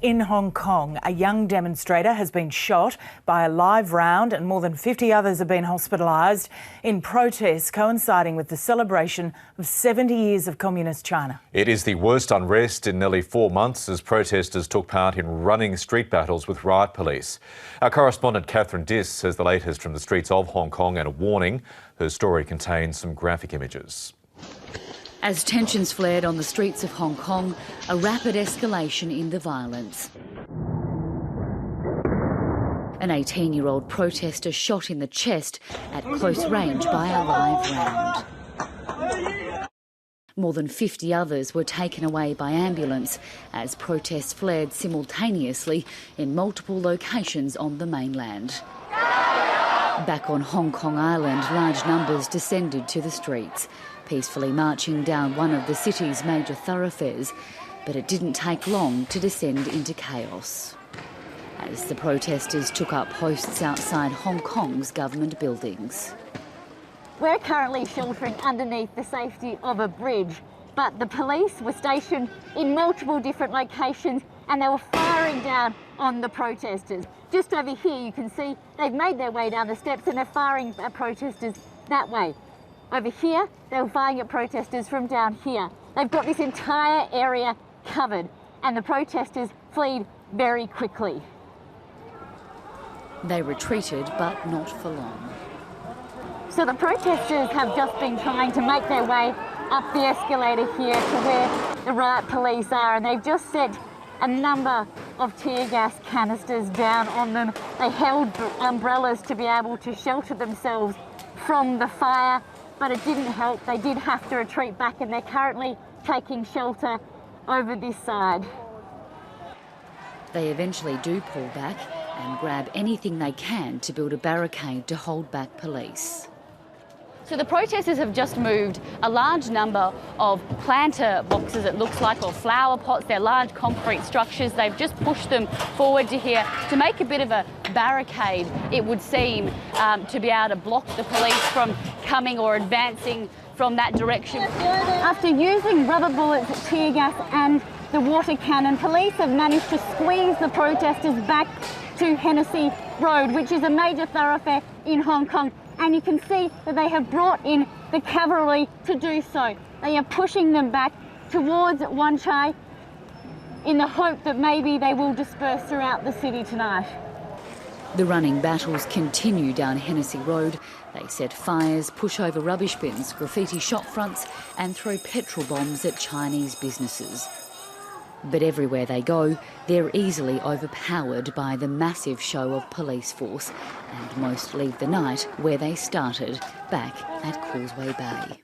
In Hong Kong, a young demonstrator has been shot by a live round and more than 50 others have been hospitalised in protests coinciding with the celebration of 70 years of Communist China. It is the worst unrest in nearly 4 months as protesters took part in running street battles with riot police. Our correspondent Kathryn Diss has the latest from the streets of Hong Kong and a warning. Her story contains some graphic images. As tensions flared on the streets of Hong Kong, a rapid escalation in the violence. An 18-year-old protester shot in the chest at close range by a live round. More than 50 others were taken away by ambulance as protests flared simultaneously in multiple locations on the mainland. Back on Hong Kong Island, large numbers descended to the streets, peacefully marching down one of the city's major thoroughfares, but it didn't take long to descend into chaos as the protesters took up posts outside Hong Kong's government buildings. We're currently sheltering underneath the safety of a bridge, but the police were stationed in multiple different locations and they were firing down on the protesters. Just over here you can see they've made their way down the steps and they're firing at protesters that way. Over here, they were firing at protesters from down here. They've got this entire area covered and the protesters fled very quickly. They retreated, but not for long. So the protesters have just been trying to make their way up the escalator here to where the riot police are, and they've just set a number of tear gas canisters down on them. They held umbrellas to be able to shelter themselves from the fire, but it didn't help. They did have to retreat back and they're currently taking shelter over this side. They eventually do pull back and grab anything they can to build a barricade to hold back police. So the protesters have just moved a large number of planter boxes, it looks like, or flower pots. They're large concrete structures. They've just pushed them forward to here to make a bit of a barricade, it would seem, to be able to block the police from coming or advancing from that direction. After using rubber bullets, tear gas and the water cannon, police have managed to squeeze the protesters back to Hennessy Road, which is a major thoroughfare in Hong Kong. And you can see that they have brought in the cavalry to do so. They are pushing them back towards Wan Chai in the hope that maybe they will disperse throughout the city tonight. The running battles continue down Hennessy Road. They set fires, push over rubbish bins, graffiti shop fronts and throw petrol bombs at Chinese businesses. But everywhere they go, they're easily overpowered by the massive show of police force, and most leave the night where they started, back at Causeway Bay.